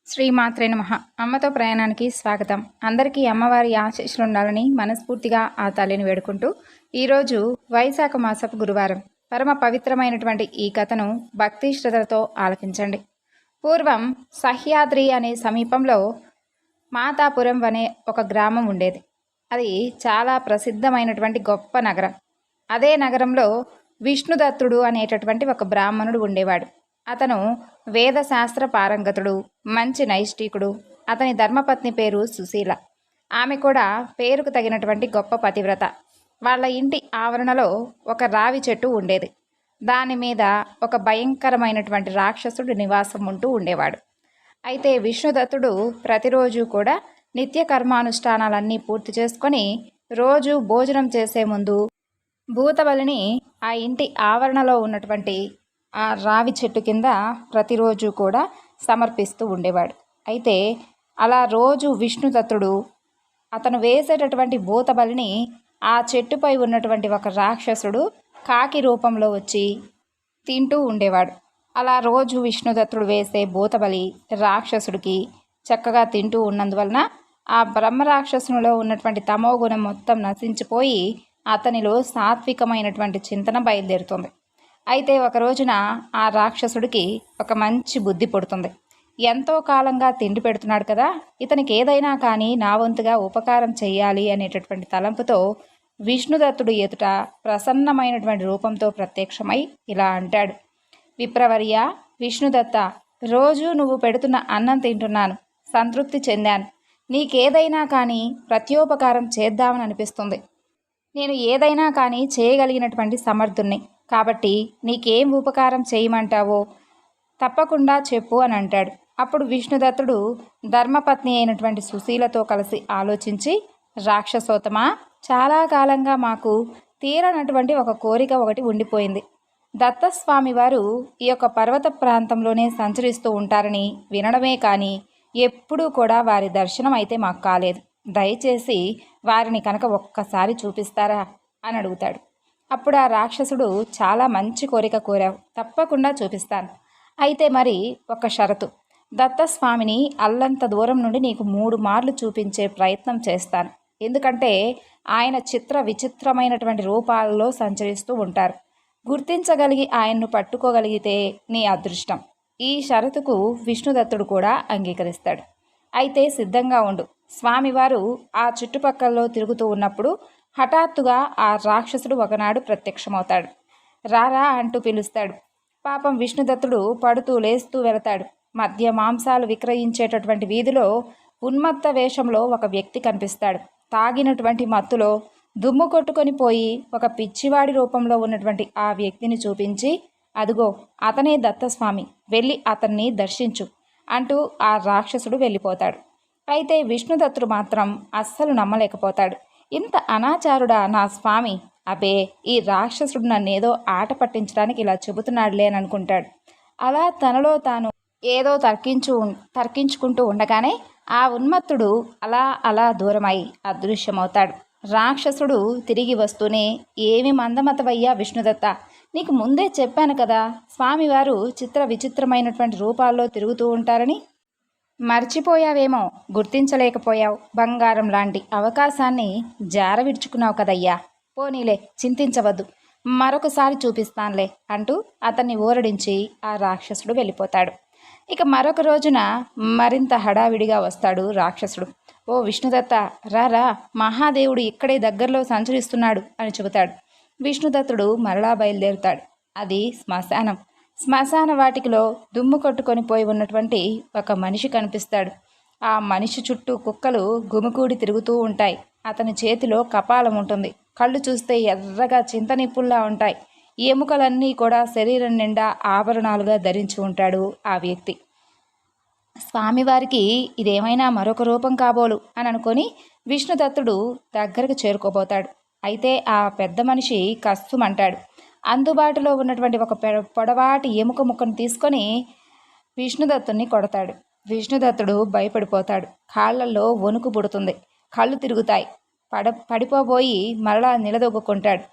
శ్రీమాత్రే నమః. అమ్మతో ప్రయాణానికి స్వాగతం. అందరికీ అమ్మవారి ఆశీస్సులు ఉండాలని మనస్ఫూర్తిగా ఆ తల్లిని వేడుకుంటూ ఈరోజు వైశాఖ మాసపు గురువారం పరమ పవిత్రమైనటువంటి ఈ కథను భక్తి శ్రద్ధలతో ఆలకించండి. పూర్వం సహ్యాద్రి అనే సమీపంలో మాతాపురం అనే ఒక గ్రామం ఉండేది. అది చాలా ప్రసిద్ధమైనటువంటి గొప్ప నగరం. అదే నగరంలో విష్ణుదత్తుడు అనేటటువంటి ఒక బ్రాహ్మణుడు ఉండేవాడు. అతను వేదశాస్త్ర పారంగతుడు, మంచి నైష్ఠికుడు. అతని ధర్మపత్ని పేరు సుశీల. ఆమె కూడా పేరుకు తగినటువంటి గొప్ప పతివ్రత. వాళ్ళ ఇంటి ఆవరణలో ఒక రావి చెట్టు ఉండేది. దాని మీద ఒక భయంకరమైనటువంటి రాక్షసుడు నివాసం ఉంటూ ఉండేవాడు. అయితే విష్ణుదత్తుడు ప్రతిరోజు కూడా నిత్య కర్మానుష్ఠానాలన్నీ పూర్తి చేసుకొని రోజు భోజనం చేసే ముందు భూతబలిని ఆ ఇంటి ఆవరణలో ఉన్నటువంటి ఆ రావి చెట్టు కింద ప్రతిరోజు కూడా సమర్పిస్తూ ఉండేవాడు. అయితే అలా రోజు విష్ణుదత్తుడు అతను వేసేటటువంటి భూతబలిని ఆ చెట్టుపై ఉన్నటువంటి ఒక రాక్షసుడు కాకి రూపంలో వచ్చి తింటూ ఉండేవాడు. అలా రోజు విష్ణుదత్తుడు వేసే భూతబలి రాక్షసుడికి చక్కగా తింటూ ఉన్నందువలన ఆ బ్రహ్మరాక్షసునిలో ఉన్నటువంటి తమోగుణం మొత్తం నశించిపోయి అతనిలో సాత్వికమైనటువంటి చింతన బయలుదేరుతుంది. అయితే ఒక రోజున ఆ రాక్షసుడికి ఒక మంచి బుద్ధి పుడుతుంది. ఎంతో కాలంగా తిండి పెడుతున్నాడు కదా, ఇతనికి ఏదైనా కానీ నా వంతుగా ఉపకారం చెయ్యాలి అనేటటువంటి తలంపుతో విష్ణుదత్తుడు ఎదుట ప్రసన్నమైనటువంటి రూపంతో ప్రత్యక్షమై ఇలా అంటాడు. విప్రవర్య, విష్ణుదత్త, రోజు నువ్వు పెడుతున్న అన్నం తింటున్నాను, సంతృప్తి చెందాను. నీకేదైనా కానీ ప్రత్యోపకారం చేద్దామని అనిపిస్తుంది. నేను ఏదైనా కానీ చేయగలిగినటువంటి సమర్థుణ్ణి. కాబట్టి నీకేం ఉపకారం చేయమంటావో తప్పకుండా చెప్పు అని అంటాడు. అప్పుడు విష్ణుదత్తుడు ధర్మపత్ని అయినటువంటి సుశీలతో కలిసి ఆలోచించి, రాక్షసోత్తమా, చాలా కాలంగా మాకు తీరనటువంటి ఒక కోరిక ఒకటి ఉండిపోయింది. దత్తస్వామి వారు ఈ యొక్క పర్వత ప్రాంతంలోనే సంచరిస్తూ ఉంటారని వినడమే కానీ ఎప్పుడూ కూడా వారి దర్శనం అయితే మాకు కాలేదు. దయచేసి వారిని కనుక ఒక్కసారి చూపిస్తారా అని అడుగుతాడు. అప్పుడు ఆ రాక్షసుడు, చాలా మంచి కోరిక కోరావు, తప్పకుండా చూపిస్తాను. అయితే మరి ఒక షరతు, దత్తస్వామిని అల్లంత దూరం నుండి నీకు 3 మార్లు చూపించే ప్రయత్నం చేస్తాను. ఎందుకంటే ఆయన చిత్ర విచిత్రమైనటువంటి రూపాలలో సంచరిస్తూ ఉంటారు. గుర్తించగలిగి ఆయన్ను పట్టుకోగలిగితే నీ అదృష్టం. ఈ షరతుకు విష్ణుదత్తుడు కూడా అంగీకరిస్తాడు. అయితే సిద్ధంగా ఉండు. స్వామివారు ఆ చుట్టుపక్కలలో తిరుగుతూ ఉన్నప్పుడు హఠాత్తుగా ఆ రాక్షసుడు ఒకనాడు ప్రత్యక్షమవుతాడు. రారా అంటూ పిలుస్తాడు. పాపం విష్ణుదత్తుడు పడుతూ లేస్తూ వెళతాడు. మద్య మాంసాలు విక్రయించేటటువంటి వీధిలో ఉన్మత్త వేషంలో ఒక వ్యక్తి కనిపిస్తాడు. తాగినటువంటి మత్తులో దుమ్ము కొట్టుకొని పోయి ఒక పిచ్చివాడి రూపంలో ఉన్నటువంటి ఆ వ్యక్తిని చూపించి, అదుగో అతనే దత్తస్వామి, వెళ్ళి అతన్ని దర్శించు అంటూ ఆ రాక్షసుడు వెళ్ళిపోతాడు. అయితే విష్ణుదత్తుడు మాత్రం అస్సలు నమ్మలేకపోతాడు. ఇంత అనాచారుడా నా స్వామి, అబే ఈ రాక్షసుడు నన్నేదో ఆట పట్టించడానికి ఇలా చెబుతున్నాడులే అని అనుకుంటాడు. అలా తనలో తాను ఏదో తర్కించుకుంటూ ఉండగానే ఆ ఉన్మత్తుడు అలా దూరమై అదృశ్యమవుతాడు. రాక్షసుడు తిరిగి వస్తూనే, ఏమి మందమతవయ్యా విష్ణుదత్త, నీకు ముందే చెప్పాను కదా స్వామివారు చిత్ర విచిత్రమైనటువంటి రూపాల్లో తిరుగుతూ ఉంటారని. మర్చిపోయావేమో, గుర్తించలేకపోయావు. బంగారం లాంటి అవకాశాన్ని జారవిడ్చుకున్నావు కదయ్యా. పోనీలే, చింతించవద్దు, మరొకసారి చూపిస్తానులే అంటూ అతన్ని ఊరడించి ఆ రాక్షసుడు వెళ్ళిపోతాడు. ఇక మరొక రోజున మరింత హడావిడిగా వస్తాడు రాక్షసుడు. ఓ విష్ణుదత్త, రారా, మహాదేవుడు ఇక్కడే దగ్గరలో సంచరిస్తున్నాడు అని చెబుతాడు. విష్ణుదత్తుడు మరలా బయలుదేరుతాడు. అది శ్మశానం. శ్మశాన వాటికలో దుమ్ము కొట్టుకొని పోయి ఉన్నటువంటి ఒక మనిషి కనిపిస్తాడు. ఆ మనిషి చుట్టూ కుక్కలు గుమికూడి తిరుగుతూ ఉంటాయి. అతని చేతిలో కపాలం ఉంటుంది. కళ్ళు చూస్తే ఎర్రగా చింతనిప్పుల్లా ఉంటాయి. ఎముకలన్నీ కూడా శరీరం నిండా ఆభరణాలుగా ధరించి ఉంటాడు ఆ వ్యక్తి. స్వామివారికి ఇదేమైనా మరొక రూపం కాబోలు అని అనుకొని విష్ణుదత్తుడు దగ్గరకు చేరుకోబోతాడు. అయితే ఆ పెద్ద మనిషి కస్తుమంటాడు. అందుబాటులో ఉన్నటువంటి ఒక పొడవాటి ఎముక ముక్కను తీసుకొని విష్ణుదత్తుని కొడతాడు. విష్ణుదత్తుడు భయపడిపోతాడు. కాళ్ళల్లో వణుకు పుడుతుంది. కళ్ళు తిరుగుతాయి. పడిపోబోయి మరలా నిలదొగ్గుకుంటాడు.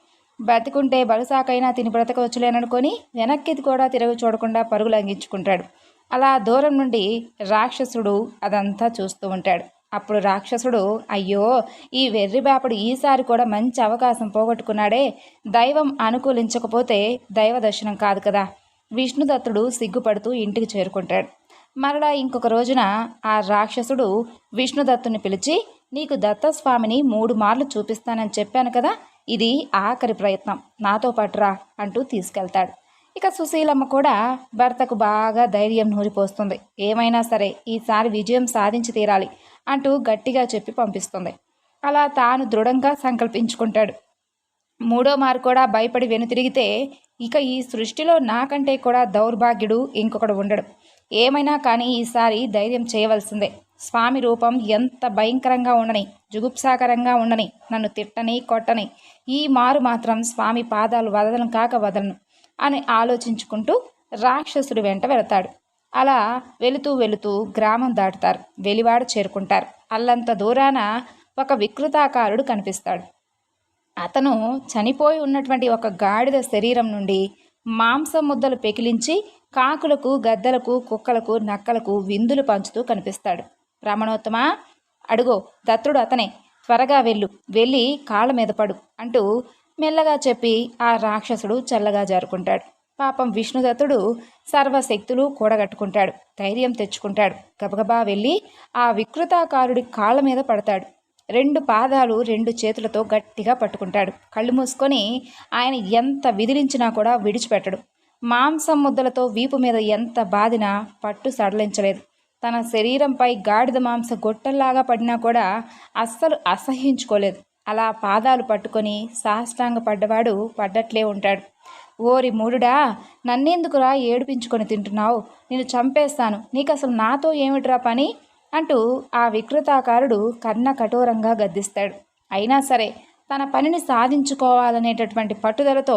బతికుంటే బలుసాకైనా తిని బ్రతకవచ్చులేననుకొని వెనక్కి కూడా తిరగి చూడకుండా పరుగులు అంగించుకుంటాడు. అలా దూరం నుండి రాక్షసుడు అదంతా చూస్తూ ఉంటాడు. అప్పుడు రాక్షసుడు, అయ్యో, ఈ వెర్రిబాపుడు ఈసారి కూడా మంచి అవకాశం పోగొట్టుకున్నాడే, దైవం అనుకూలించకపోతే దైవ దర్శనం కాదు కదా. విష్ణుదత్తుడు సిగ్గుపడుతూ ఇంటికి చేరుకుంటాడు. మరలా ఇంకొక రోజున ఆ రాక్షసుడు విష్ణుదత్తుని పిలిచి, నీకు దత్తస్వామిని 3 మార్లు చూపిస్తానని చెప్పాను కదా, ఇది ఆఖరి ప్రయత్నం, నాతో పట్టురా అంటూ తీసుకెళ్తాడు. ఇక సుశీలమ్మ కూడా భర్తకు బాగా ధైర్యం నూరిపోస్తుంది. ఏమైనా సరే ఈసారి విజయం సాధించి తీరాలి అంటూ గట్టిగా చెప్పి పంపిస్తుంది. అలా తాను దృఢంగా సంకల్పించుకుంటాడు. 3వ మారు కూడా భయపడి వెనుతిరిగితే ఇక ఈ సృష్టిలో నాకంటే కూడా దౌర్భాగ్యుడు ఇంకొకడు ఉండడు. ఏమైనా కానీ ఈసారి ధైర్యం చేయవలసిందే. స్వామి రూపం ఎంత భయంకరంగా ఉండని, జుగుప్సాకరంగా ఉండని, నన్ను తిట్టని కొట్టని, ఈ మారు మాత్రం స్వామి పాదాలు వదలను కాక వదలను అని ఆలోచించుకుంటూ రాక్షసుడి వెంట వెళతాడు. అలా వెళుతూ వెళుతూ గ్రామం దాటుతారు. వెలివాడ చేరుకుంటారు. అల్లంత దూరాన ఒక వికృతాకారుడు కనిపిస్తాడు. అతను చనిపోయి ఉన్నటువంటి ఒక గాడిద శరీరం నుండి మాంసం ముద్దలు పెకిలించి కాకులకు, గద్దలకు, కుక్కలకు, నక్కలకు విందులు పంచుతూ కనిపిస్తాడు. రమణోత్తమ, అడుగో దత్తుడు అతనే, త్వరగా వెళ్ళి కాళ్ళ మీద పడు అంటూ మెల్లగా చెప్పి ఆ రాక్షసుడు చల్లగా జారుకుంటాడు. పాపం విష్ణుదత్తుడు సర్వశక్తులు కూడగట్టుకుంటాడు. ధైర్యం తెచ్చుకుంటాడు. గబగబా వెళ్ళి ఆ వికృతాకారుడి కాళ్ళ మీద పడతాడు. 2 పాదాలు 2 చేతులతో గట్టిగా పట్టుకుంటాడు. కళ్ళు మూసుకొని ఆయన ఎంత విదిలించినా కూడా విడిచిపెట్టడు. మాంసం ముద్దలతో వీపు మీద ఎంత బాదినా పట్టు సడలించలేదు. తన శరీరంపై గాడిద మాంస గొట్టల్లాగా పడినా కూడా అస్సలు అసహ్యించుకోలేదు. అలా పాదాలు పట్టుకొని సాష్టాంగ పడ్డవాడు పడ్డట్లే ఉంటాడు. ఓరి మూడుడా, నన్నెందుకురా ఏడిపించుకొని తింటున్నావు, నేను చంపేస్తాను, నీకు అసలు నాతో ఏమిట్రా పని అంటూ ఆ వికృతాకారుడు కన్న కఠోరంగా గద్దిస్తాడు. అయినా సరే తన పనిని సాధించుకోవాలనేటటువంటి పట్టుదలతో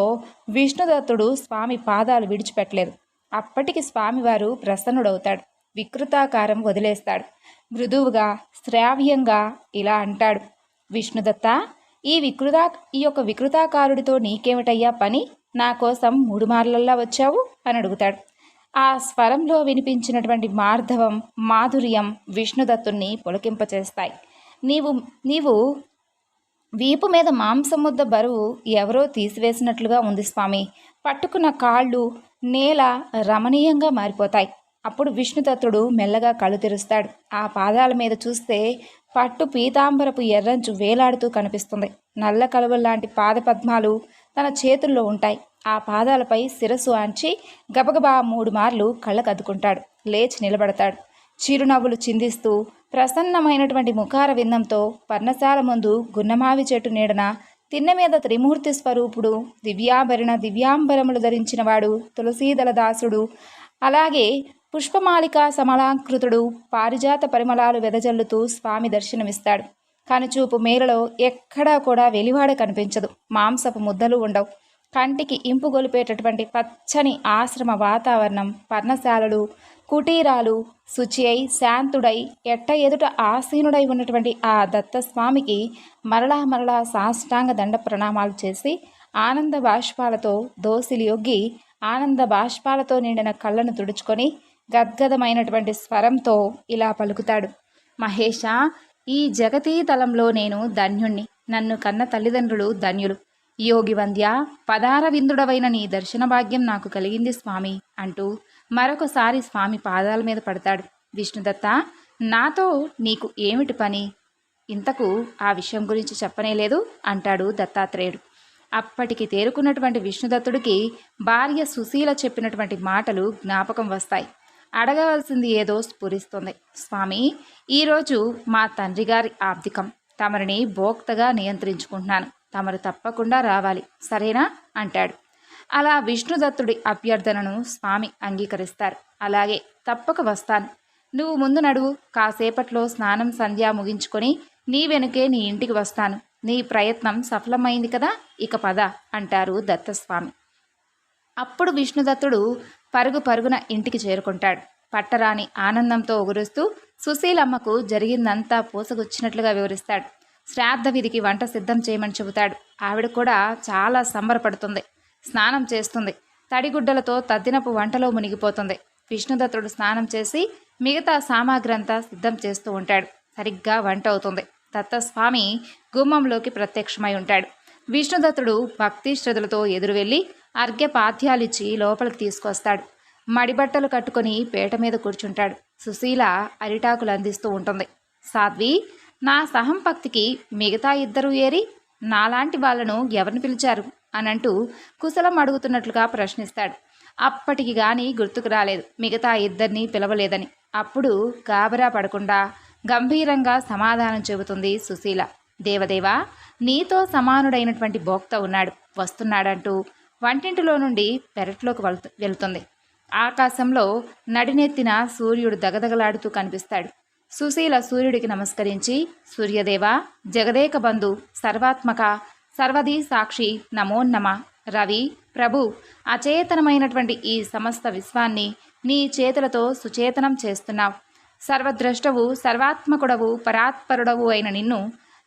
విష్ణుదత్తుడు స్వామి పాదాలు విడిచిపెట్టలేదు. అప్పటికి స్వామివారు ప్రసన్నుడవుతాడు. వికృతాకారం వదిలేస్తాడు. మృదువుగా, శ్రావ్యంగా ఇలా అంటాడు, విష్ణుదత్త, ఈ యొక్క వికృతాకారుడితో నీకేమిటయ్యా పని? నా కోసం 3 మార్లల్లా వచ్చావు అని అడుగుతాడు. ఆ స్వరంలో వినిపించినటువంటి మార్ధవం, మాధుర్యం విష్ణుదత్తుణ్ణి పులకింపచేస్తాయి. నీవు వీపు మీద మాంసం ముద్ద బరువు ఎవరో తీసివేసినట్లుగా ఉంది స్వామి. పట్టుకున్న కాళ్ళు, నేల రమణీయంగా మారిపోతాయి. అప్పుడు విష్ణుదత్తుడు మెల్లగా కళ్ళు తెరుస్తాడు. ఆ పాదాల మీద చూస్తే పట్టు పీతాంబరపు ఎర్రంచు వేలాడుతూ కనిపిస్తుంది. నల్ల కలువల్లాంటి పాదపద్మాలు తన చేతుల్లో ఉంటాయి. ఆ పాదాలపై శిరస్సు ఆంచి గబగబా 3 మార్లు కళ్ళకద్దుకుంటాడు. లేచి నిలబడతాడు. చిరునవ్వులు చిందిస్తూ ప్రసన్నమైనటువంటి ముఖార విందంతో పర్ణశాల ముందు గున్నమావి చెట్టు నీడన తిన్నె మీద త్రిమూర్తి స్వరూపుడు, దివ్యాంబరములు ధరించినవాడు, తులసీదళ దాసుడు, అలాగే పుష్పమాలిక సమలాంకృతుడు పారిజాత పరిమళాలు వెదజల్లుతూ స్వామి దర్శనమిస్తాడు. కనుచూపు మేరలో ఎక్కడా కూడా వెలివాడ కనిపించదు. మాంసపు ముద్దలు ఉండవు. కంటికి ఇంపు గొలిపేటటువంటి పచ్చని ఆశ్రమ వాతావరణం, పర్ణశాలలు, కుటీరాలు, శుచి అయి శాంతుడై ఎట్ట ఎదుట ఆసీనుడై ఉన్నటువంటి ఆ దత్తస్వామికి మరలా సాష్టాంగ దండ ప్రణామాలు చేసి ఆనంద బాష్పాలతో దోసిలియొగ్గి ఆనంద బాష్పాలతో నిండిన కళ్ళను తుడుచుకొని గద్గదమైనటువంటి స్వరంతో ఇలా పలుకుతాడు, మహేష, ఈ జగతీతలంలో నేను ధన్యుణ్ణి. నన్ను కన్న తల్లిదండ్రులు ధన్యులు. యోగి వంద్య, పదార విందుడవైన నీ దర్శన భాగ్యం నాకు కలిగింది స్వామి అంటూ మరొకసారి స్వామి పాదాల మీద పడతాడు. విష్ణుదత్త, నాతో నీకు ఏమిటి పని? ఇంతకు ఆ విషయం గురించి చెప్పనేలేదు అంటాడు దత్తాత్రేయుడు. అప్పటికి తేరుకున్నటువంటి విష్ణుదత్తుడికి భార్య సుశీల చెప్పినటువంటి మాటలు జ్ఞాపకం వస్తాయి. అడగవలసింది ఏదో స్ఫురిస్తుంది. స్వామి, ఈరోజు మా తండ్రి గారి ఆబ్దికం. తమరిని భోక్తగా నియంత్రించుకుంటున్నాను. తమరు తప్పకుండా రావాలి, సరేనా అంటాడు. అలా విష్ణుదత్తుడి అభ్యర్థనను స్వామి అంగీకరిస్తారు. అలాగే, తప్పక వస్తాను. నువ్వు ముందు నడువు. కాసేపట్లో స్నానం సంధ్య ముగించుకొని నీ వెనుకే నీ ఇంటికి వస్తాను. నీ ప్రయత్నం సఫలమైంది కదా, ఇక పద అంటారు దత్తస్వామి. అప్పుడు విష్ణుదత్తుడు పరుగున ఇంటికి చేరుకుంటాడు. పట్టరాని ఆనందంతో ఉగురుస్తూ సుశీలమ్మకు జరిగిందంతా పూసగుచ్చినట్లుగా వివరిస్తాడు. శ్రాద్ధ విధికి వంట సిద్ధం చేయమని చెబుతాడు. ఆవిడ కూడా చాలా సంబరపడుతుంది. స్నానం చేస్తుంది. తడిగుడ్డలతో తద్దినపు వంటలో మునిగిపోతుంది. విష్ణుదత్తుడు స్నానం చేసి మిగతా సామాగ్రి అంతా సిద్ధం చేస్తూ ఉంటాడు. సరిగ్గా వంట అవుతుంది. దత్తస్వామి గుమ్మంలోకి ప్రత్యక్షమై ఉంటాడు. విష్ణుదత్తుడు భక్తి శ్రద్ధలతో ఎదురు వెళ్ళి అర్ఘ్యపాద్యాలిచ్చి లోపలికి తీసుకొస్తాడు. మడిబట్టలు కట్టుకొని పీట మీద కూర్చుంటాడు. సుశీల అరిటాకులు అందిస్తూ ఉంటుంది. సాధ్వి, నా సహంపక్తికి మిగతా ఇద్దరు ఏరి, నాలాంటి వాళ్లను ఎవరిని పిలిచారు అనంటూ కుశలం అడుగుతున్నట్లుగా ప్రశ్నిస్తాడు. అప్పటికి గాని గుర్తుకు రాలేదు మిగతా ఇద్దరిని పిలవలేదని. అప్పుడు గాబరా పడకుండా గంభీరంగా సమాధానం చెబుతుంది సుశీల. దేవదేవా, నీతో సమానుడైనటువంటి భోక్త ఉన్నాడు, వస్తున్నాడంటూ వంటింటిలో నుండి పెరట్లోకి వెళుతుంది. ఆకాశంలో నడినెత్తిన సూర్యుడు దగదగలాడుతూ కనిపిస్తాడు. సుశీల సూర్యుడికి నమస్కరించి, సూర్యదేవ, జగదేక బంధు, సర్వాత్మక, సర్వదీ సాక్షి, నమోన్నమ. రవి, ప్రభు, అచేతనమైనటువంటి ఈ సమస్త విశ్వాన్ని నీ చేతులతో సుచేతనం చేస్తున్నావు. సర్వద్రష్టవు, సర్వాత్మకుడవు, పరాత్పరుడవు అయిన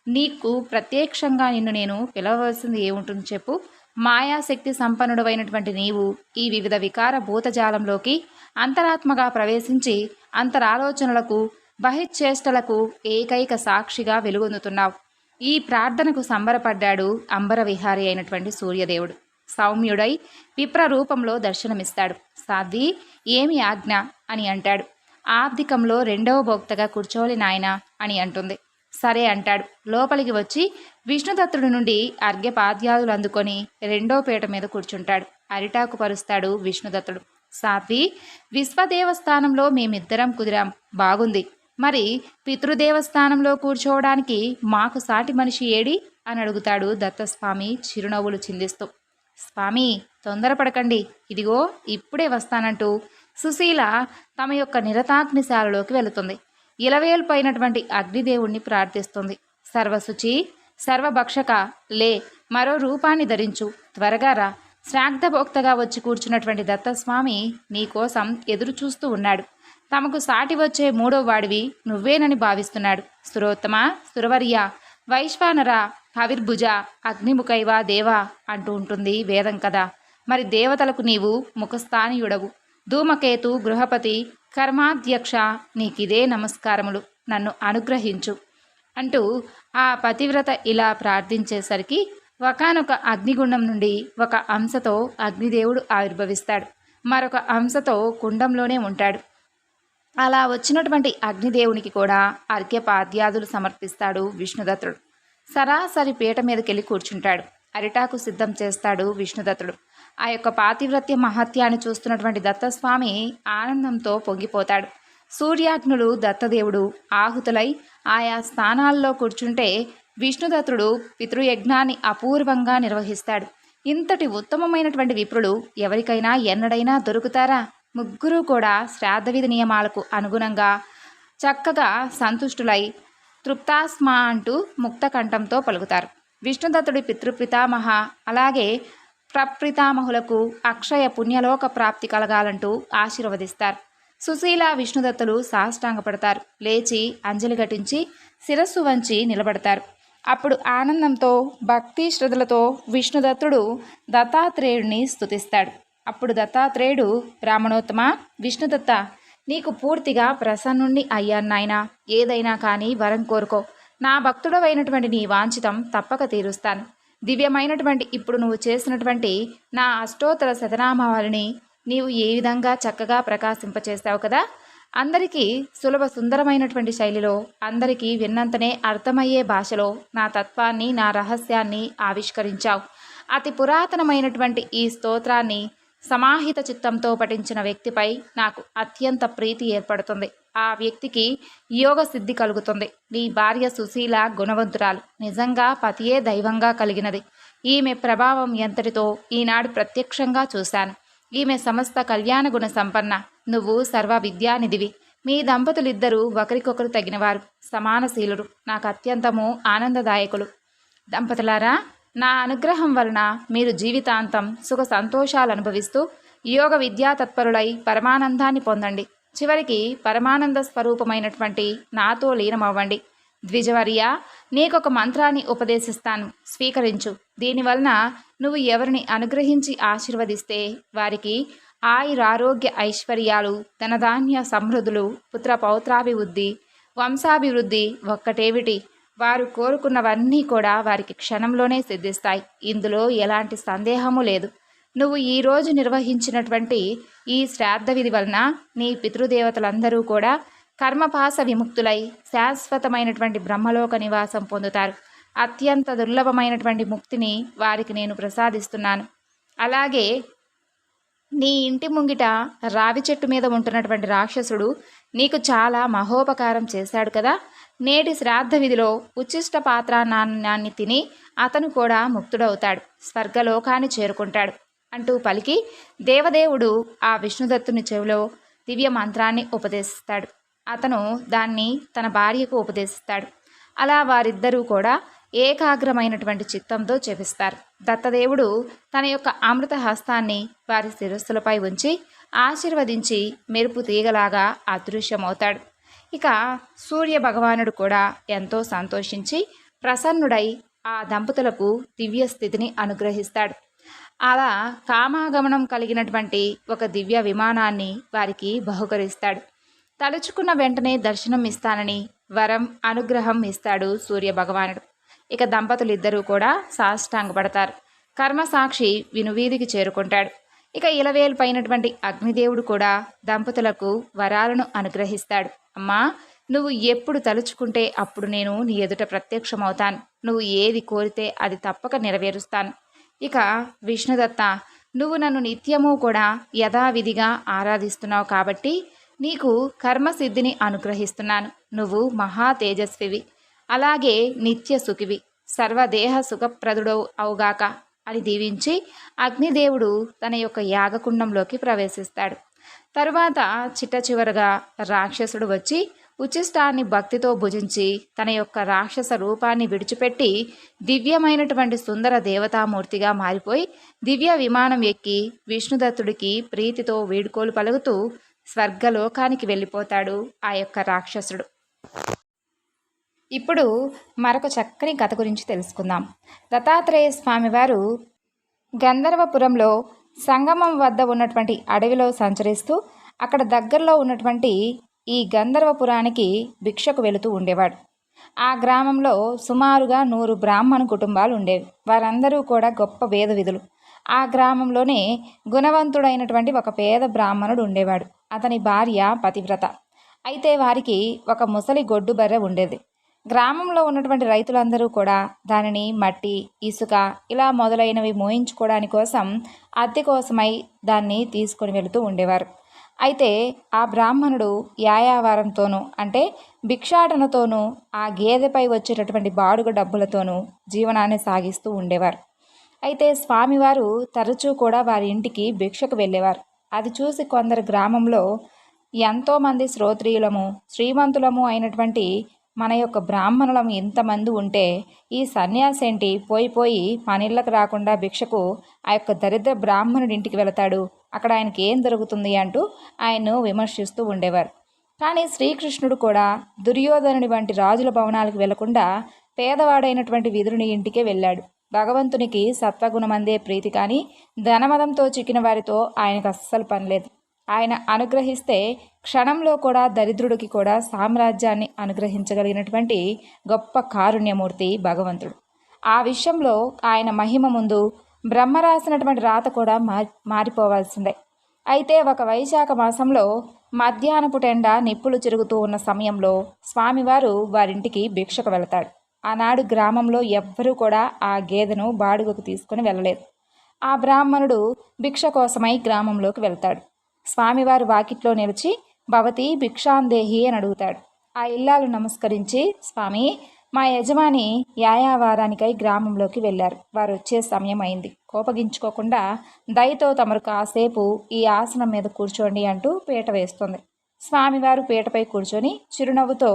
నీకు ప్రత్యక్షంగా నేను పిలవవలసింది ఏముంటుంది చెప్పు. మాయాశక్తి సంపన్నుడవైనటువంటి నీవు ఈ వివిధ వికార భూతజాలంలోకి అంతరాత్మగా ప్రవేశించి అంతరాలోచనలకు బహిశ్చేష్టలకు ఏకైక సాక్షిగా వెలుగొందుతున్నావు. ఈ ప్రార్థనకు సంబరపడ్డాడు అంబరవిహారి అయినటువంటి సూర్యదేవుడు. సౌమ్యుడై విప్ర రూపంలో దర్శనమిస్తాడు. సాధ్వి, ఏమి ఆజ్ఞ అని అంటాడు. ఆబ్దికంలో రెండవ భోక్తగా కూర్చోవాలి నాయనా అని అంటుంది. సరే అంటాడు. లోపలికి వచ్చి విష్ణుదత్తుడి నుండి అర్ఘ్యపాద్యాదులు అందుకొని రెండో పీట మీద కూర్చుంటాడు. అరిటాకు పరుస్తాడు విష్ణుదత్తుడు. సాధ్వి, విశ్వదేవస్థానంలో మేమిద్దరం కుదిరాం, బాగుంది. మరి పితృదేవస్థానంలో కూర్చోవడానికి మాకు సాటి మనిషి ఏడి అని అడుగుతాడు దత్తస్వామి చిరునవ్వులు చిందిస్తూ. స్వామి, తొందరపడకండి, ఇదిగో ఇప్పుడే వస్తానంటూ సుశీల తమ యొక్క నిరతాగ్నిశాలలోకి వెళుతుంది. ఇలవేల్పైనటువంటి అగ్నిదేవుణ్ణి ప్రార్థిస్తుంది. సర్వశుచి, సర్వభక్షక, లే, మరో రూపాన్ని ధరించు, త్వరగా రా. శ్రాగ్ధభోక్తగా వచ్చి కూర్చున్నటువంటి దత్తస్వామి నీకోసం ఎదురు చూస్తూ ఉన్నాడు. తమకు సాటి వచ్చే మూడో వాడివి నువ్వేనని భావిస్తున్నాడు. సురోత్తమ, సురవర్య, వైశ్వానర, హవిర్భుజ, అగ్నిముఖైవా దేవా అంటూ ఉంటుంది వేదం కదా. మరి దేవతలకు నీవు ముఖస్థానీయుడవు. ధూమకేతు, గృహపతి, కర్మాధ్యక్ష, నీకిదే నమస్కారములు, నన్ను అనుగ్రహించు అంటూ ఆ పతివ్రత ఇలా ప్రార్థించేసరికి ఒకానొక అగ్నిగుండం నుండి ఒక అంశతో అగ్నిదేవుడు ఆవిర్భవిస్తాడు. మరొక అంశతో కుండంలోనే ఉంటాడు. అలా వచ్చినటువంటి అగ్నిదేవునికి కూడా అర్ఘ్యపాద్యాదులు సమర్పిస్తాడు విష్ణుదత్తుడు. సరాసరి పీట మీదకెళ్ళి కూర్చుంటాడు. అరిటాకు సిద్ధం చేస్తాడు విష్ణుదత్తుడు. ఆ యొక్క పాతివ్రత్య మహత్యాన్ని చూస్తున్నటువంటి దత్తస్వామి ఆనందంతో పొంగిపోతాడు. సూర్యాగ్నులు దత్తదేవుడు ఆహుతులై ఆయా స్థానాల్లో కూర్చుంటే విష్ణుదత్తుడు పితృయజ్ఞాన్ని అపూర్వంగా నిర్వహిస్తాడు. ఇంతటి ఉత్తమమైనటువంటి విప్రులు ఎవరికైనా ఎన్నడైనా దొరుకుతారా? ముగ్గురు కూడా శ్రాద్ధవిధి నియమాలకు అనుగుణంగా చక్కగా సంతుష్టులై తృప్తాస్మా అంటూ ముక్త కంఠంతో పలుకుతారు. విష్ణుదత్తుడి పితృపితామహ అలాగే ప్రప్రితామహులకు అక్షయ పుణ్యలోక ప్రాప్తి కలగాలంటూ ఆశీర్వదిస్తారు. సుశీల విష్ణుదత్తులు సాష్టాంగపడతారు. లేచి అంజలి ఘటించి శిరస్సు వంచి నిలబడతారు. అప్పుడు ఆనందంతో భక్తి శ్రద్ధలతో విష్ణుదత్తుడు దత్తాత్రేయుడిని స్తుతిస్తాడు. అప్పుడు దత్తాత్రేయుడు, బ్రాహ్మణోత్తమ విష్ణుదత్త, నీకు పూర్తిగా ప్రసన్నుణ్ణి అయ్యాను నాయనా. ఏదైనా కానీ వరం కోరుకో, నా భక్తుడవైనటువంటి నీ వాంఛితం తప్పక తీరుస్తాను. దివ్యమైనటువంటి ఇప్పుడు నువ్వు చేసినటువంటి నా అష్టోత్తర శతనామావళిని నీవు ఏ విధంగా చక్కగా ప్రకాశింపచేస్తావు కదా. అందరికీ సులభ సుందరమైనటువంటి శైలిలో అందరికీ విన్నంతనే అర్థమయ్యే భాషలో నా తత్వాన్ని నా రహస్యాన్ని ఆవిష్కరించావు. అతి పురాతనమైనటువంటి ఈ స్తోత్రాన్ని సమాహిత చిత్తంతో పఠించిన వ్యక్తిపై నాకు అత్యంత ప్రీతి ఏర్పడుతుంది. ఆ వ్యక్తికి యోగ సిద్ధి కలుగుతుంది. నీ భార్య సుశీల గుణవంతురాలు, నిజంగా పతియే దైవంగా కలిగినది. ఈమె ప్రభావం ఎంతటితో ఈనాడు ప్రత్యక్షంగా చూశాను. ఈమె సమస్త కళ్యాణ గుణ సంపన్న. నువ్వు సర్వ విద్యానిధివి. మీ దంపతులిద్దరూ ఒకరికొకరు తగినవారు, సమానశీలురు, నాకు అత్యంతము ఆనందదాయకులు. దంపతులారా, నా అనుగ్రహం వలన మీరు జీవితాంతం సుఖ సంతోషాలు అనుభవిస్తూ యోగ విద్యా తత్పరులై పరమానందాన్ని పొందండి. చివరికి పరమానంద స్వరూపమైనటువంటి నాతో లీనమవ్వండి. ద్విజవర్య, నీకొక మంత్రాన్ని ఉపదేశిస్తాను, స్వీకరించు. దీనివలన నువ్వు ఎవరిని అనుగ్రహించి ఆశీర్వదిస్తే వారికి ఆయురారోగ్య ఐశ్వర్యాలు, ధనధాన్య సమృద్ధులు, పుత్ర పౌత్రాభివృద్ధి, వంశాభివృద్ధి ఒక్కటేమిటి, వారు కోరుకున్నవన్నీ కూడా వారికి క్షణంలోనే సిద్ధిస్తాయి. ఇందులో ఎలాంటి సందేహము లేదు. నువ్వు ఈరోజు నిర్వహించినటువంటి ఈ శ్రాద్ధ విధి వలన నీ పితృదేవతలందరూ కూడా కర్మపాస విముక్తులై శాశ్వతమైనటువంటి బ్రహ్మలోక నివాసం పొందుతారు. అత్యంత దుర్లభమైనటువంటి ముక్తిని వారికి నేను ప్రసాదిస్తున్నాను. అలాగే నీ ఇంటి ముంగిట రావి చెట్టు మీద ఉంటున్నటువంటి రాక్షసుడు నీకు చాలా మహోపకారం చేశాడు కదా. నేటి శ్రాద్ధ విధిలో ఉచ్చిష్ట పాత్రాన్నాన్ని తిని అతను కూడా ముక్తుడవుతాడు, స్వర్గలోకాన్ని చేరుకుంటాడు అంటూ పలికి దేవదేవుడు ఆ విష్ణుదత్తుని చెవిలో దివ్య మంత్రాన్ని ఉపదేశిస్తాడు. అతను దాన్ని తన భార్యకు ఉపదేశిస్తాడు. అలా వారిద్దరూ కూడా ఏకాగ్రమైనటువంటి చిత్తంతో చెపిస్తారు. దత్తదేవుడు తన యొక్క అమృత హస్తాన్ని వారి శిరస్సులపై ఉంచి ఆశీర్వదించి మెరుపు తీగలాగా అదృశ్యమవుతాడు. ఇక సూర్య భగవానుడు కూడా ఎంతో సంతోషించి ప్రసన్నుడై ఆ దంపతులకు దివ్య స్థితిని అనుగ్రహిస్తాడు. అలా కామాగమనం కలిగినటువంటి ఒక దివ్య విమానాన్ని వారికి బహుకరిస్తాడు. తలుచుకున్న వెంటనే దర్శనం ఇస్తానని వరం అనుగ్రహం ఇస్తాడు సూర్య భగవానుడు. ఇక దంపతులిద్దరూ కూడా సాష్టాంగపడతారు. కర్మసాక్షి వినువీధికి చేరుకుంటాడు. ఇక ఇలవేల్పైనటువంటి అగ్నిదేవుడు కూడా దంపతులకు వరాలను అనుగ్రహిస్తాడు. అమ్మా, నువ్వు ఎప్పుడు తలుచుకుంటే అప్పుడు నేను నీ ఎదుట ప్రత్యక్షమవుతాను. నువ్వు ఏది కోరితే అది తప్పక నెరవేరుస్తాను. ఇక విష్ణుదత్త, నువ్వు నన్ను నిత్యము కూడా యథావిధిగా ఆరాధిస్తున్నావు కాబట్టి నీకు కర్మసిద్ధిని అనుగ్రహిస్తున్నాను. నువ్వు మహా తేజస్వివి, అలాగే నిత్య సుఖివి, సర్వదేహ సుఖప్రదుడవు అవుగాక అని దీవించి అగ్నిదేవుడు తన యొక్క యాగకుండంలోకి ప్రవేశిస్తాడు. తరువాత చిట్టచివరగా రాక్షసుడు వచ్చి ఉచిష్టాన్ని భక్తితో భుజించి తన యొక్క రాక్షస రూపాన్ని విడిచిపెట్టి దివ్యమైనటువంటి సుందర దేవతామూర్తిగా మారిపోయి దివ్య విమానం ఎక్కి విష్ణుదత్తుడికి ప్రీతితో వీడుకోలు పలుకుతూ స్వర్గలోకానికి వెళ్ళిపోతాడు ఆ యొక్క రాక్షసుడు. ఇప్పుడు మరొక చక్కని కథ గురించి తెలుసుకుందాం. దత్తాత్రేయ స్వామివారు గంధర్వపురంలో సంగమం వద్ద ఉన్నటువంటి అడవిలో సంచరిస్తూ అక్కడ దగ్గరలో ఉన్నటువంటి ఈ గంధర్వపురానికి భిక్షకు వెళుతూ ఉండేవాడు. ఆ గ్రామంలో సుమారుగా 100 బ్రాహ్మణ కుటుంబాలు ఉండేవి. వారందరూ కూడా గొప్ప వేద విధులు. ఆ గ్రామంలోనే గుణవంతుడైనటువంటి ఒక పేద బ్రాహ్మణుడు ఉండేవాడు. అతని భార్య పతివ్రత. అయితే వారికి ఒక ముసలి గొడ్డు బర్రె ఉండేది. గ్రామంలో ఉన్నటువంటి రైతులందరూ కూడా దానిని మట్టి, ఇసుక ఇలా మొదలైనవి మోయించుకోవడానికి కోసం అద్దె కోసమై దాన్ని తీసుకొని వెళుతూ ఉండేవారు. అయితే ఆ బ్రాహ్మణుడు యాయావారంతోనూ అంటే భిక్షాటనతోనూ ఆ గేదెపై వచ్చేటటువంటి బాడుగ డబ్బులతోనూ జీవనాన్ని సాగిస్తూ ఉండేవారు. అయితే స్వామివారు తరచూ కూడా వారి ఇంటికి భిక్షకు వెళ్ళేవారు. అది చూసి కొందరు గ్రామంలో ఎంతోమంది శ్రోత్రియులము శ్రీమంతులము అయినటువంటి మన యొక్క బ్రాహ్మణులం ఇంతమంది ఉంటే ఈ సన్యాసి ఏంటి పోయి మన ఇళ్ళకు రాకుండా భిక్షకు ఆ యొక్క దరిద్ర బ్రాహ్మణుడి ఇంటికి వెళతాడు, అక్కడ ఆయనకి ఏం దొరుకుతుంది అంటూ ఆయన్ను విమర్శిస్తూ ఉండేవారు. కానీ శ్రీకృష్ణుడు కూడా దుర్యోధనుడి వంటి రాజుల భవనాలకు వెళ్లకుండా పేదవాడైనటువంటి విదురుని ఇంటికే వెళ్ళాడు. భగవంతునికి సత్వగుణమందే ప్రీతి, కానీ ధనమదంతో చిక్కిన వారితో ఆయనకు అస్సలు పనిలేదు. ఆయన అనుగ్రహిస్తే క్షణంలో కూడా దరిద్రుడికి కూడా సామ్రాజ్యాన్ని అనుగ్రహించగలిగినటువంటి గొప్ప కారుణ్యమూర్తి భగవంతుడు. ఆ విషయంలో ఆయన మహిమ ముందు బ్రహ్మ రాసినటువంటి రాత కూడా మారిపోవాల్సిందే. అయితే ఒక వైశాఖ మాసంలో మధ్యాహ్నపు టెండ నిప్పులు చిరుగుతూ ఉన్న సమయంలో స్వామివారు వారింటికి భిక్షకు వెళతాడు. ఆనాడు గ్రామంలో ఎవ్వరూ కూడా ఆ గేదెను బాడుగకు తీసుకుని వెళ్ళలేదు. ఆ బ్రాహ్మణుడు భిక్ష కోసమై గ్రామంలోకి వెళ్తాడు. స్వామివారు వాకిట్లో నిలిచి భవతి భిక్షాందేహి అని అడుగుతాడు. ఆ ఇల్లాలు నమస్కరించి, స్వామి, మా యజమాని యాయావారానికై గ్రామంలోకి వెళ్ళారు, వారు వచ్చే సమయం అయింది, కోపగించుకోకుండా దయతో తమరు కాసేపు ఈ ఆసనం మీద కూర్చోండి అంటూ పీట వేస్తుంది. స్వామివారు పీటపై కూర్చొని చిరునవ్వుతో,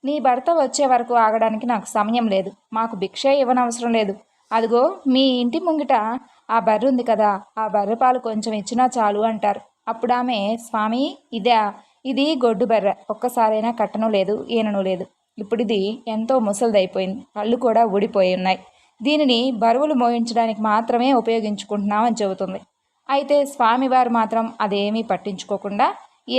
నీ భర్త వచ్చే వరకు ఆగడానికి నాకు సమయం లేదు, మాకు భిక్షే ఇవ్వనవసరం లేదు, అదిగో మీ ఇంటి ముంగిట ఆ బర్రె ఉంది కదా, ఆ బర్రె పాలు కొంచెం ఇచ్చినా చాలు అంటారు. అప్పుడు ఆమె, స్వామి, ఇది గొడ్డు బర్రె, ఒక్కసారైనా కట్టను లేదు ఈనను లేదు, ఇప్పుడు ఇది ఎంతో ముసలిదైపోయింది, కళ్ళు కూడా ఊడిపోయి ఉన్నాయి, దీనిని బరువులు మోయించడానికి మాత్రమే ఉపయోగించుకుంటున్నామని చెబుతుంది. అయితే స్వామివారు మాత్రం అదేమీ పట్టించుకోకుండా,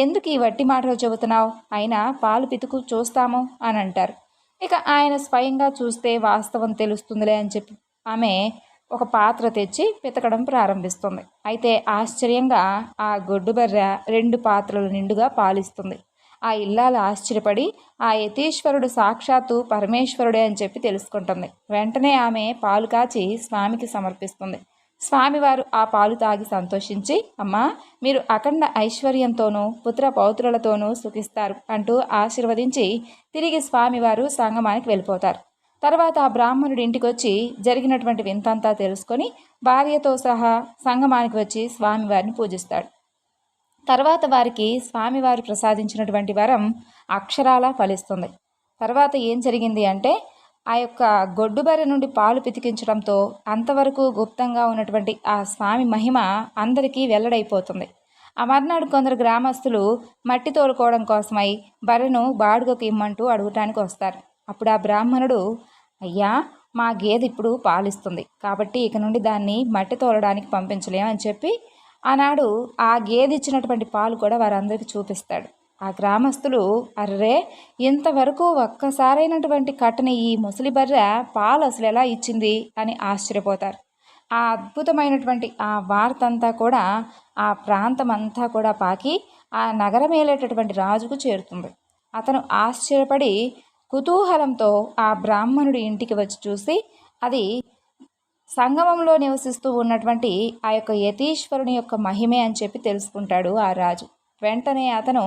ఎందుకు ఈ వట్టి మాటలు చెబుతున్నావు, అయినా పాలు పితుకు చూస్తాము అని అంటారు. ఇక ఆయన స్వయంగా చూస్తే వాస్తవం తెలుస్తుందిలే అని చెప్పి ఆమె ఒక పాత్ర తెచ్చి పితకడం ప్రారంభిస్తుంది. అయితే ఆశ్చర్యంగా ఆ గొడ్డుబర్రె 2 పాత్రలు నిండుగా పాలిస్తుంది. ఆ ఇల్లాలు ఆశ్చర్యపడి ఆ యతీశ్వరుడు సాక్షాత్తు పరమేశ్వరుడే అని చెప్పి తెలుసుకుంటుంది. వెంటనే ఆమె పాలు కాచి స్వామికి సమర్పిస్తుంది. స్వామివారు ఆ పాలు తాగి సంతోషించి, అమ్మా, మీరు అఖండ ఐశ్వర్యంతోనూ పుత్ర పౌత్రులతోనూ సుఖిస్తారు అంటూ ఆశీర్వదించి తిరిగి స్వామివారు సంగమానికి వెళ్ళిపోతారు. తర్వాత ఆ బ్రాహ్మణుడి ఇంటికి వచ్చి జరిగినటువంటి వింతంతా తెలుసుకొని భార్యతో సహా సంగమానికి వచ్చి స్వామివారిని పూజిస్తాడు. తర్వాత వారికి స్వామివారు ప్రసాదించినటువంటి వరం అక్షరాలా ఫలిస్తుంది. తర్వాత ఏం జరిగింది అంటే, ఆ యొక్క గొడ్డుబర్రె నుండి పాలు పితికించడంతో అంతవరకు గుప్తంగా ఉన్నటువంటి ఆ స్వామి మహిమ అందరికీ వెల్లడైపోతుంది. ఆ మర్నాడు కొందరు గ్రామస్తులు మట్టి తోలుకోవడం కోసమై బర్రెను బాడుగకు ఇమ్మంటూ అడగటానికి వస్తారు. అప్పుడు ఆ బ్రాహ్మణుడు, అయ్యా, మా గేదె ఇప్పుడు పాలిస్తుంది కాబట్టి ఇక నుండి దాన్ని మట్టి తోలడానికి పంపించలేమని చెప్పి ఆనాడు ఆ గేదె ఇచ్చినటువంటి పాలు కూడా వారందరికీ చూపిస్తాడు. ఆ గ్రామస్తులు, అర్రే, ఇంతవరకు ఒక్కసారైనటువంటి కట్టని ఈ ముసలి బర్రె పాలు అసలు ఎలా ఇచ్చింది అని ఆశ్చర్యపోతారు. ఆ అద్భుతమైనటువంటి ఆ వార్త అంతా కూడా ఆ ప్రాంతం అంతా కూడా పాకి ఆ నగరమేలేటటువంటి రాజుకు చేరుతుంది. అతను ఆశ్చర్యపడి కుతూహలంతో ఆ బ్రాహ్మణుడి ఇంటికి వచ్చి చూసి అది సంగమంలో నివసిస్తూ ఉన్నటువంటి ఆ యొక్క యతీశ్వరుని యొక్క మహిమే అని చెప్పి తెలుసుకుంటాడు ఆ రాజు. వెంటనే అతను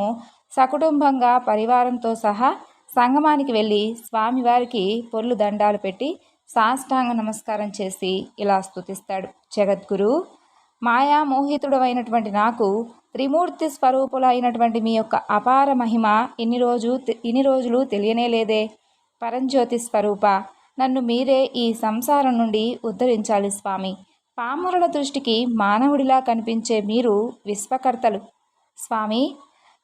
సకుటుంబంగా పరివారంతో సహా సంగమానికి వెళ్ళి స్వామివారికి పొర్లు దండాలు పెట్టి సాష్టాంగ నమస్కారం చేసి ఇలా స్తుతిస్తాడు. జగద్గురు, మాయామోహితుడు అయినటువంటి నాకు త్రిమూర్తి స్వరూపులైనటువంటి మీ యొక్క అపార మహిమ ఇన్ని రోజులు తెలియనే లేదే. పరంజ్యోతి స్వరూప, నన్ను మీరే ఈ సంసారం నుండి ఉద్ధరించాలి స్వామి. పామరుల దృష్టికి మానవుడిలా కనిపించే మీరు విశ్వకర్తలు స్వామి,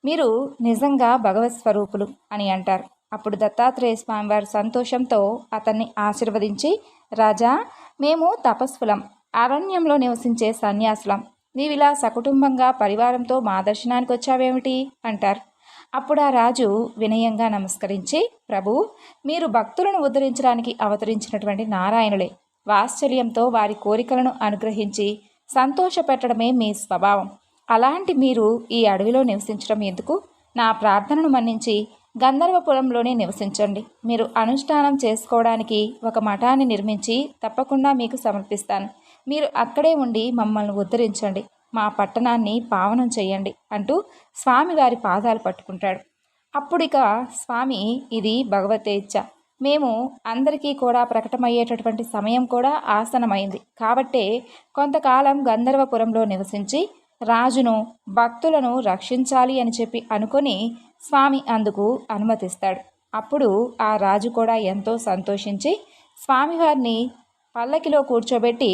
మీరు నిజంగా భగవత్ స్వరూపులు అని అంటారు. అప్పుడు దత్తాత్రేయ స్వామివారు సంతోషంతో అతన్ని ఆశీర్వదించి, రాజా, మేము తపస్సులం, అరణ్యంలో నివసించే సన్యాసులం, నీవిలా సకుటుంబంగా పరివారంతో మా దర్శనానికి వచ్చావేమిటి అంటారు. అప్పుడు ఆ రాజు వినయంగా నమస్కరించి, ప్రభు, మీరు భక్తులను ఉద్ధరించడానికి అవతరించినటువంటి నారాయణులే. వాత్సల్యంతో వారి కోరికలను అనుగ్రహించి సంతోషపెట్టడమే మీ స్వభావం. అలాంటి మీరు ఈ అడవిలో నివసించడం ఎందుకు? నా ప్రార్థనను మన్నించి గంధర్వపురంలోనే నివసించండి. మీరు అనుష్ఠానం చేసుకోవడానికి ఒక మఠాన్ని నిర్మించి తప్పకుండా మీకు సమర్పిస్తాను. మీరు అక్కడే ఉండి మమ్మల్ని ఉద్ధరించండి, మా పట్టణాన్ని పావనం చేయండి అంటూ స్వామివారి పాదాలు పట్టుకుంటాడు. అప్పుడిక స్వామి, ఇది భగవతేచ్ఛ, మేము అందరికీ కూడా ప్రకటమయ్యేటటువంటి సమయం కూడా ఆసనమైంది కాబట్టే కొంతకాలం గంధర్వపురంలో నివసించి రాజును భక్తులను రక్షించాలి అని చెప్పి అనుకొని స్వామి అందుకు అనుమతిస్తాడు. అప్పుడు ఆ రాజు కూడా ఎంతో సంతోషించి స్వామివారిని పల్లకిలో కూర్చోబెట్టి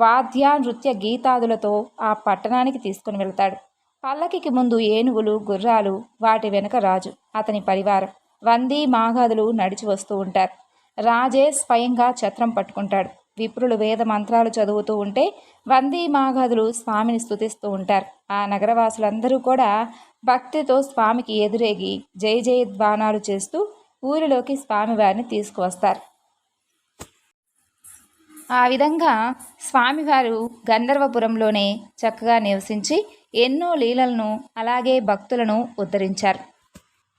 వాద్య నృత్య గీతాదులతో ఆ పట్టణానికి తీసుకుని వెళ్తాడు. పల్లకికి ముందు ఏనుగులు, గుర్రాలు, వాటి వెనుక రాజు, అతని పరివారం, వంది మాగాదులు నడిచి వస్తూ ఉంటారు. రాజే స్వయంగా ఛత్రం పట్టుకుంటాడు. విప్రులు వేద మంత్రాలు చదువుతూ ఉంటే వంది మాగాదులు స్వామిని స్తుతిస్తూ ఉంటారు. ఆ నగరవాసులందరూ కూడా భక్తితో స్వామికి ఎదురేగి జయ జయధ్వానాలు చేస్తూ ఊరిలోకి స్వామివారిని తీసుకువస్తారు. ఆ విధంగా స్వామివారు గంధర్వపురంలోనే చక్కగా నివసించి ఎన్నో లీలలను అలాగే భక్తులను ఉద్ధరించారు.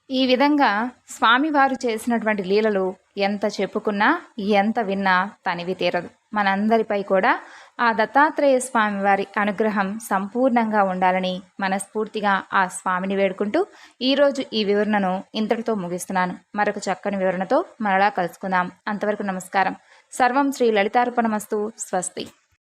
ఈ విధంగా స్వామివారు చేసినటువంటి లీలలు ఎంత చెప్పుకున్నా ఎంత విన్నా తనివి తీరదు. మనందరిపై కూడా ఆ దత్తాత్రేయ స్వామివారి అనుగ్రహం సంపూర్ణంగా ఉండాలని మనస్ఫూర్తిగా ఆ స్వామిని వేడుకుంటూ ఈరోజు ఈ వివరణను ఇంతటితో ముగిస్తున్నాను. మరొక చక్కని వివరణతో మరలా కలుసుకుందాం. అంతవరకు నమస్కారం. సర్వం శ్రీ లలితార్పణమస్తు. స్వస్తి.